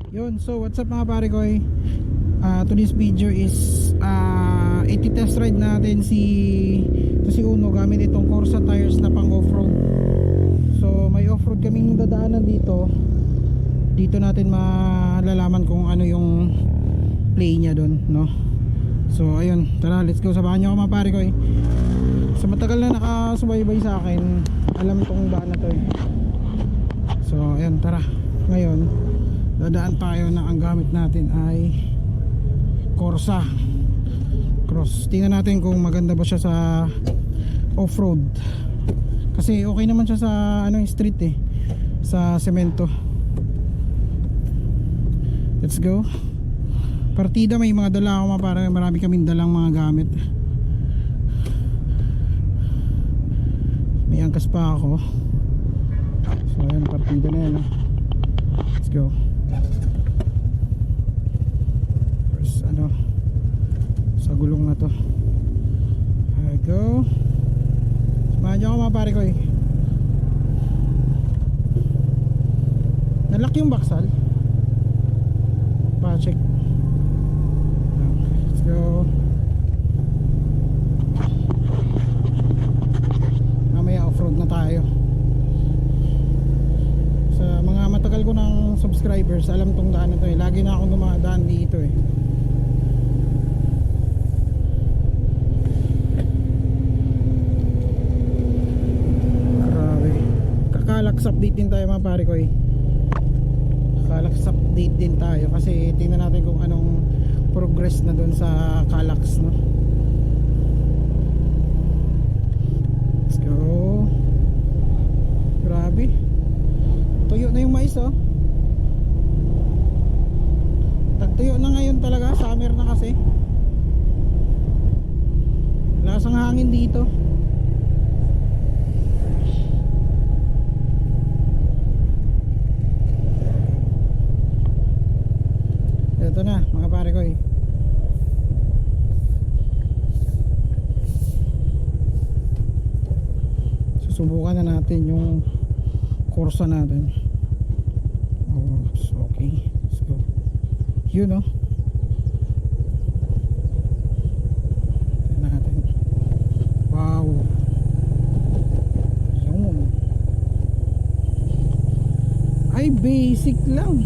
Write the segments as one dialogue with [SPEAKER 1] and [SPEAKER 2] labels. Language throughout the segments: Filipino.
[SPEAKER 1] Yun, so what's up mga pare ko today's video is iti-test ride natin si Uno gamit itong Corsa tires na pang off-road. So may off-road kaming dadaanan dito. Dito natin malalaman kung ano yung play niya doon, no? So ayun, tara, let's go. Samahan niyo ako mga pare ko Sa matagal na nakasubaybay sa akin, alam itong daan na to So ayun, tara. Ngayon dadaan tayo na ang gamit natin ay Corsa Cross. Tingnan natin kung maganda ba siya sa off-road, kasi okay naman siya sa street sa semento. Let's go. Partida, may mga dala ako para marami kaming dalang mga gamit. May angkas pa ako. So ayan, partida na yan Let's go. First sa gulong na to. There we go. Samahan niyo ako mga pare ko Nalock yung baksal. Pa-check. Let's go. Mamaya off-road na tayo. Sa mga matagal ko ng subscribers, alam tong daan na to Lagi na akong dumadaan dito Grabe. Kakalax update din tayo mga pare ko Kakalax update din tayo kasi tingnan natin kung anong progress na doon sa Calax, no? Let's go. Grabe. Tuyo na yung mais Tagtuyo na ngayon talaga, summer na kasi. Lasang hangin dito. Ito na mga pare ko Susubukan na natin yung Corsa natin. Okay, let's go. Yun natin. Wow. Yun. Ay, basic lang.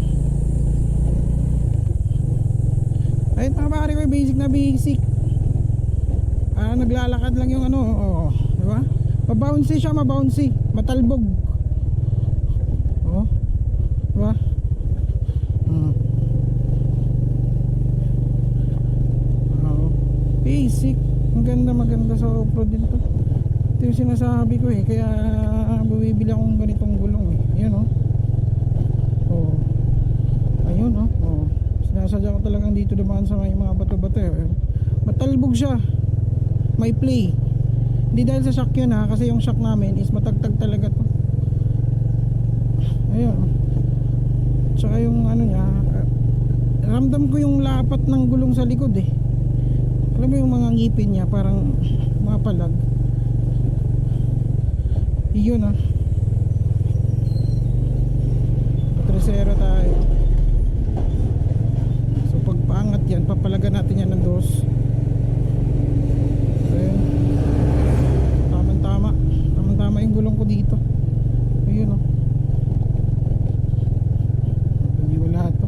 [SPEAKER 1] Ay, mga pare ko, basic na basic. Naglalakad lang yung diba? Mabouncy siya, mabouncy. Matalbog. Diba? Basic. Maganda sa off-road din to. Ito yung sinasabi ko kaya bumibili akong ganitong gulong Yan ayun sinasadya ko talagang dito dumaan sa may mga bato-bato Matalbog siya. May play. Hindi dahil sa shock yun kasi yung shock namin is matagtag talaga to. Ayun. Tsaka yung niya, ramdam ko yung lapat ng gulong sa likod Alam mo yung mga ngipin niya parang mapalag. Yun Trasero tayo. So pag paangat yan, papalagan natin yan ng dos. Ayun. Tama yung gulong ko dito. Ayun Hindi wala to.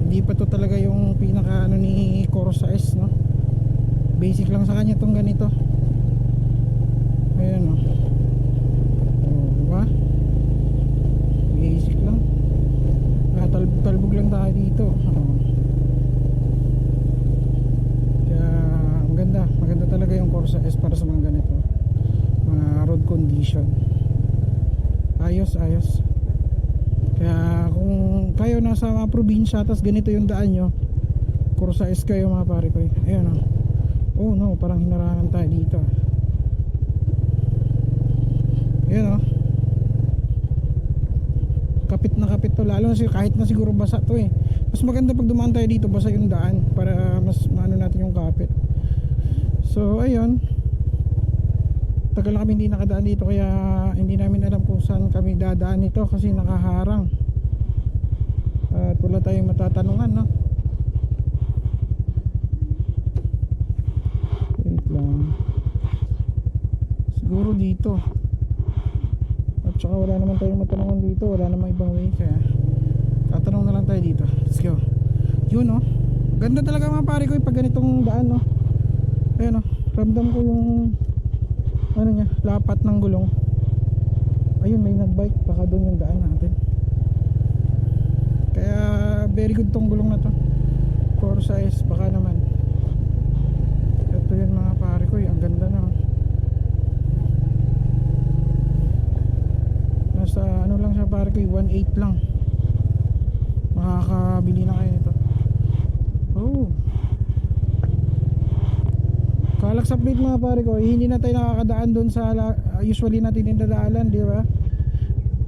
[SPEAKER 1] Hindi pa to talaga yung pinaka ni Corsa S, no? Basic lang sa kanya tong ganito. Ayun diba? Basic lang. Talbog lang tayo dito. Kaya maganda talaga yung Corsa S para sa mga ganito, mga road condition. Ayos. Kaya kung kayo nasa mga probinsya tapos ganito yung daan nyo, Corsa S kayo mga pare ko Ayan oh no, parang hinarangan tayo dito. Ayan kapit na kapit to, lalo na kahit na siguro basa to mas maganda pag dumaan tayo dito basa yung daan para mas maano natin yung kapit. So ayun, tagal na kami hindi nakadaan dito kaya hindi namin alam kung saan kami dadaan nito kasi nakaharang. Tulad wala tayong matatanungan, no? Wait lang. Siguro dito. At saka wala naman tayong matanungan dito. Wala namang ibang way. Kaya tatanong na lang tayo dito. Let's go. Yun, no? Ganda talaga mga pare ko pag ganitong daan, no? Ayan, no? Ramdam ko yung ano niya, lapat ng gulong. Ayun, may nagbike. Baka doon yung daan natin. Kaya very good tong gulong na to. Corsa S, baka naman. Ito yun mga pare ko. Ang ganda na. Nasa ano lang siya pare ko, 1.8 lang. Makakabili na kayo nito. Oh, Calax update mga pare ko. Hindi na tayo nakakadaan doon sa usually natin yung dadaalan, di ba?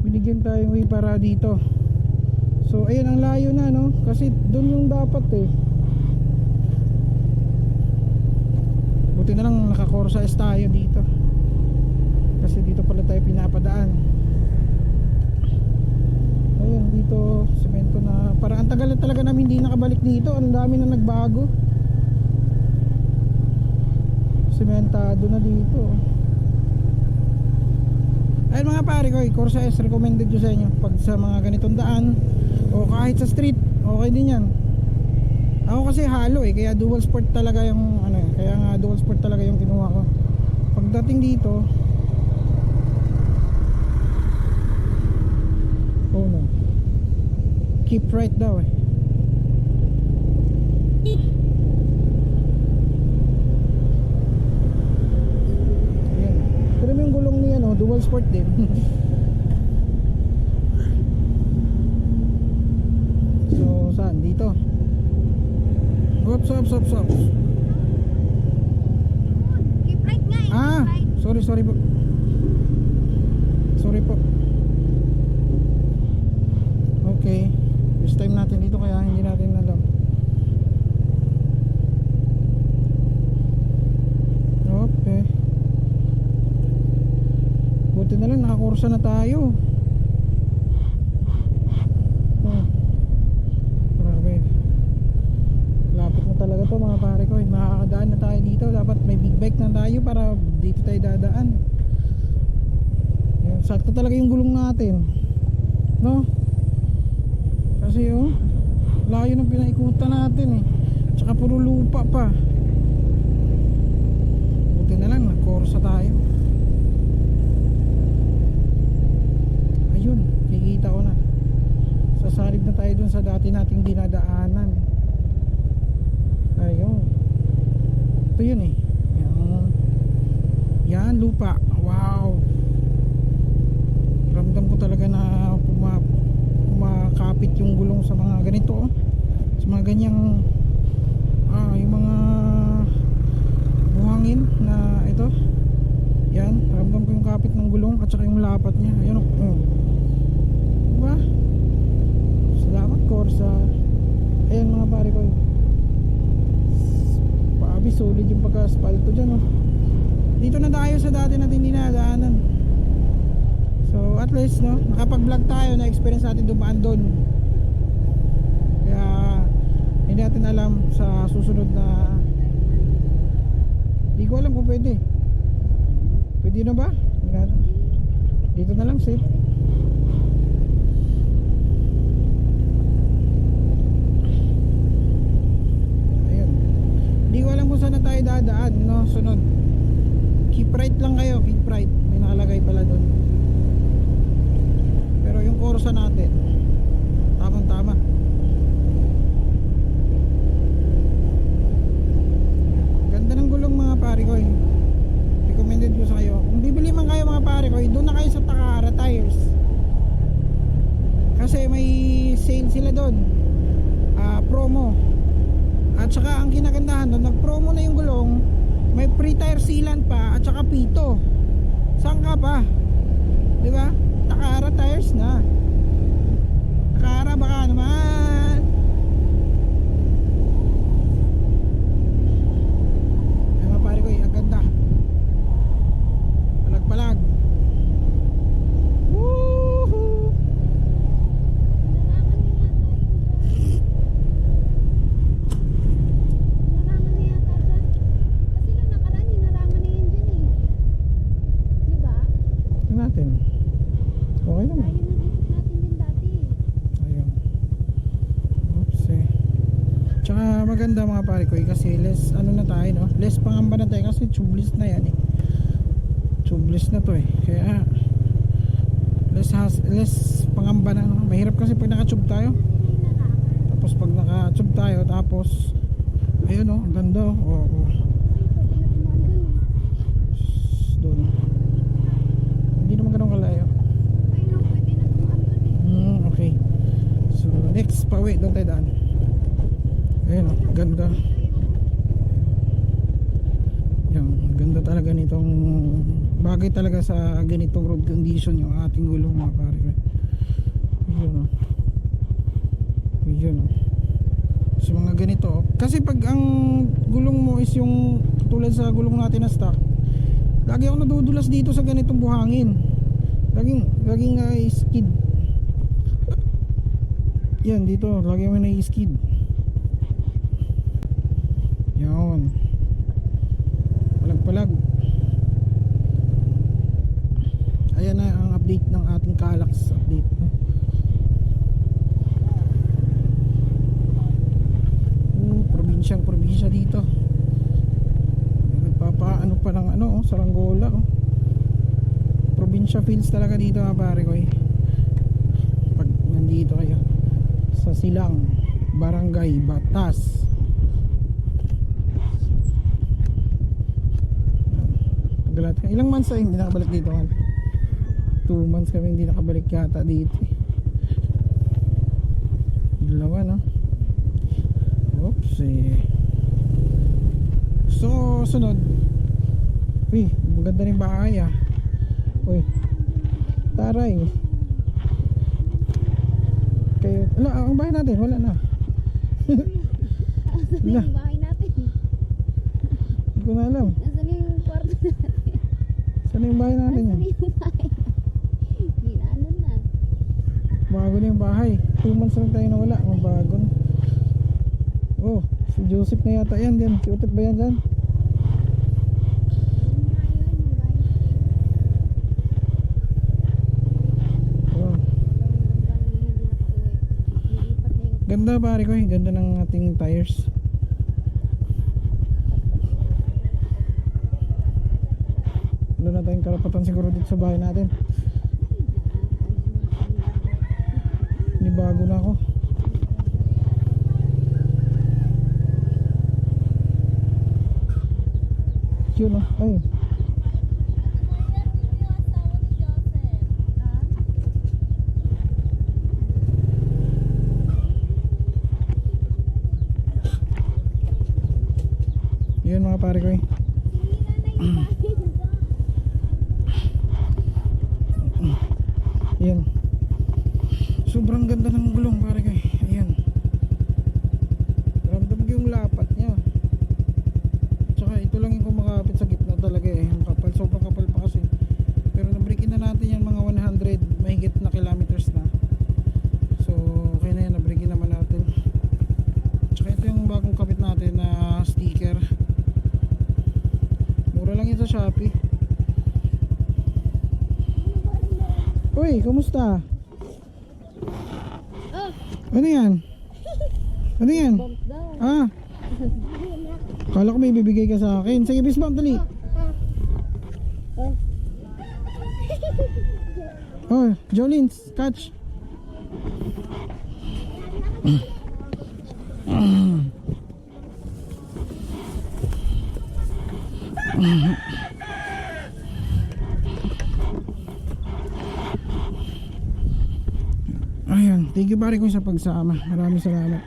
[SPEAKER 1] Binigyan tayong way para dito. So ayun, ang layo na, no? Kasi doon yung dapat eh. Buti na lang naka-Corsa S tayo dito. Kasi dito pala tayo pinapadaan. Ayun, dito semento na. Parang ang tagal na talaga namin hindi nakabalik dito. Ang dami na nagbago. Sementado na dito. Ayun mga pare ko, Corsa S recommended ko sa inyo pag sa mga ganitong daan o kahit sa street, okay din yan. Ako kasi halo eh, kaya dual sport talaga yung ano, kaya nga dual sport talaga yung kinuha ko. Pagdating dito, oh no, keep right daw eh. Ayan, pero yung gulong niya, no, dual sport din. So saan? Dito. Oops.
[SPEAKER 2] Keep right nga eh.
[SPEAKER 1] Ah,
[SPEAKER 2] Keep right.
[SPEAKER 1] sorry po. Sorry po. Okay. First time natin dito kaya hindi natin alam. Okay. Buti na lang nakakursa na tayo. Oh. Grabe. Lapit na talaga to mga pare ko. Makakadaan na tayo dito. Dapat may big bike na tayo para dito tayo dadaan. Yan, sakto talaga yung gulong natin, no? Kasi layo ng pinaikutan natin eh. Tsaka puro lupa pa. Buti na lang nag-Corsa tayo. Ayun, kikita ko na. Sasalib na tayo dun sa dati nating dinadaanan. Ayun. Ito yun eh. Yan, lupa. Wow. Ramdam ko talaga na kumakapit yung gulong sa mga ganito, sa mga ganyang yung mga buhangin na ito. Yan, ramdam ko yung kapit ng gulong at saka yung lapat niya. Ayun, diba? Salamat Corsa. Ayan mga pare ko, paabi solid yung pagka-aspalto dyan, oh. Dito na tayo sa dati natin dinadaanan. So at least, no, nakapag-vlog tayo, na experience natin dumaan doon. Kaya hindi natin alam sa susunod na, hindi ko alam kung pwede. Pwede na ba? Dito na lang, safe. Ayun. Hindi ko alam kung saan na tayo dadaan, no, sunod. Keep right lang kayo, keep right. May nakalagay pala doon. Pero yung Corsa natin, tamang tama. Ganda ng gulong mga pare ko eh. Recommended ko sa kayo. Kung bibili man kayo mga pare ko, doon na kayo sa Takara Tires. Kasi may sale sila doon, promo. At saka ang kinagandahan doon, nag-promo na yung gulong, may free tire sealant pa at saka pito. Saan ka pa? Diba? Takara Tires na. Takara baka naman. Ay mga pare ko, ang ganda. Palag-palag. Woohoo! Tsaka maganda mga pare ko kasi less ano na tayo, no? Less pangamba na tayo kasi tubeless na yan eh. Tubeless na to eh. Kaya less pangamba na, no? Mahirap kasi pag naka-tube tayo. Tapos pag naka-tube tayo tapos ayun, no? Ang ganda oh. Oh. Doon. Hindi naman ganun kalayo. Okay. So next pauwi doon tayo daan. Ayun oh, ganda. Yan, ganda talaga nitong bagay talaga sa ganitong road condition yung ating gulong mga pare ko. Ayun oh. Ayun oh. So mga ganito oh. Kasi pag ang gulong mo is yung tulad sa gulong natin na stock, lagi ako nadudulas dito sa ganitong buhangin. Laging skid. Yan dito, lagi ako na-skid. Yan. Palag. Ayan na ang update ng ating Calax update. Probinsya dito. Nagpapaano pa ng ano, saranggola oh. Probinsya feels talaga dito mga pare ko eh. Pag nandito kayo sa Silang, Barangay Batas. Ilang months ay hindi nakabalik dito man? 2 months kami hindi nakabalik yata dito eh. Dalawa no? Oops eh. So sunod. Uy, maganda rin bahay ah. Uy, taray. Kayo, ala, ang bahay natin wala na.
[SPEAKER 2] Nasaan na yung bahay natin?
[SPEAKER 1] Hindi ko na alam.
[SPEAKER 2] Nasaan na yung kwarto natin?
[SPEAKER 1] Saan yung bahay natin yan?
[SPEAKER 2] Nasaan na yung bahay natin? Hindi na alam na.
[SPEAKER 1] Bago na yung bahay. 2 months lang tayo nawala. Bago na. Oh, si Joseph na yata yan dyan. Si Utot ba yan dyan? Oh. Ganda pare ko eh. Ganda ng ating tires. Wala na tayong karapatan siguro dito sa bahay natin. Bago na ako. Yun oh, ay. Yun mga pare ko eh. Yan. Sobrang ganda ng gulong pare ko eh. Ayan. Ramdam ko yung lapat niya. Tsaka ito lang yung kumakapit sa gitna talaga eh. Yung kapal, sobrang kapal pa kasi. Pero nabrikin na natin yan mga 100 mahigit na kilometers na. So okay na yan, nabrikin naman natin. Tsaka ito yung bagong kapit natin na sticker. Mura lang yun sa Shopee. Uy, kumusta? Ano yan? Ano yan? Ah, kala ko may bibigay ka sa akin. Sige, fist bump, dali. Oh, Jolene, catch. Ayun, thank you pare ko sa pagsama. Maraming salamat.